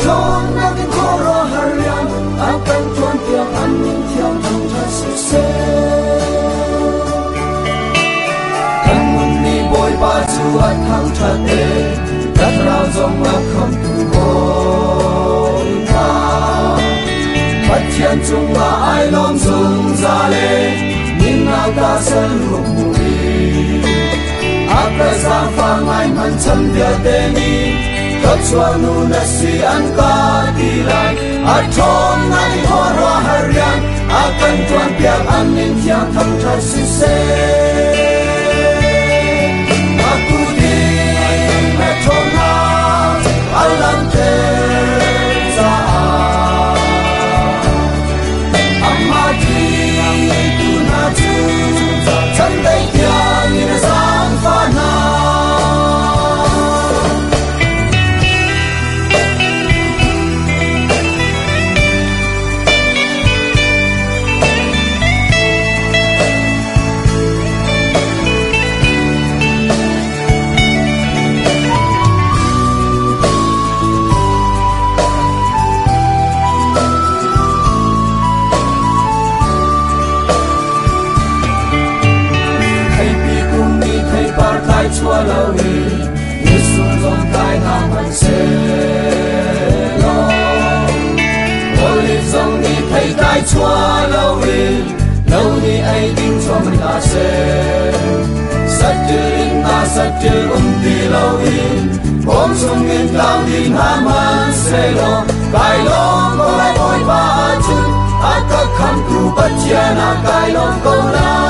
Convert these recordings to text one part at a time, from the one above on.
thon na bin khoro harian akan tuan tiang anin tiang thang tha su se kan mun ni boy ba chu at thang tha te kat rao zong la kham tu ho ta pat thian chung la ai lom chung za le nin na ka san lu mu aka sang fa ngai man cham dia te ni ka chua nu na si an ka ti lai a thom ngai ho ro harian akan tuan piak an nin thiang thang tha si se aku di na thom na alam te za amma di tu na chu chan dai dia ni na sang fa na chua lâu đi như xuân dòng tai nam mình sẽ lo ôi dòng đi thấy tai chua lâu đi ai tin cho mình ta sẽ sát chữ đi lâu đi bom sông miền cao đi nam mình sẽ lo cài lom có lại ôi ba chữ các khăm tu bất chia na cài lom câu la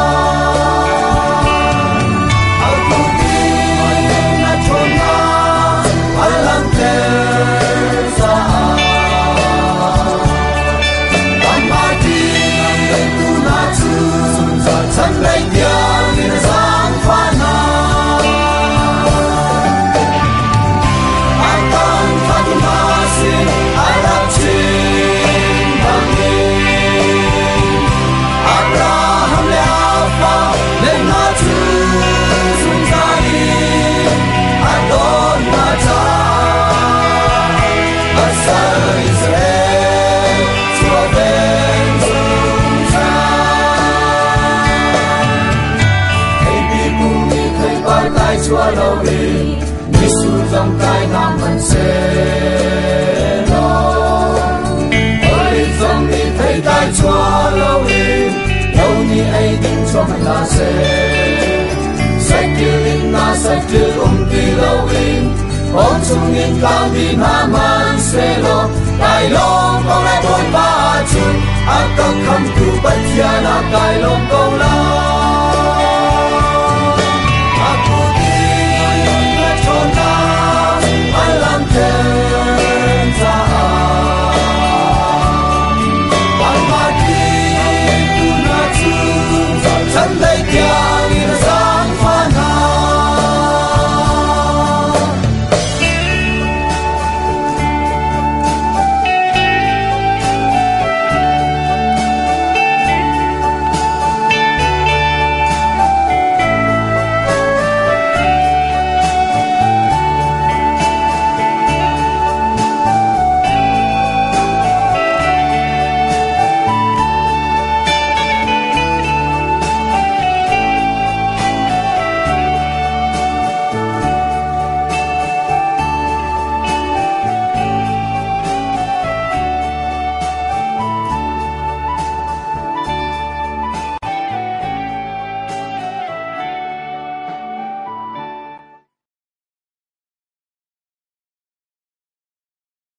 chua lâu đi như xuân dòng tai nam mình sẽ lo ôi dòng đi thấy tai chua lâu đi ai tin cho mình ta sẽ sách chữ đi lâu đi bom chung nghiêng cao đi nam mình sẽ lo tai lo con lại bồi ba chữ các khăm tu bất chia na tai lo câu la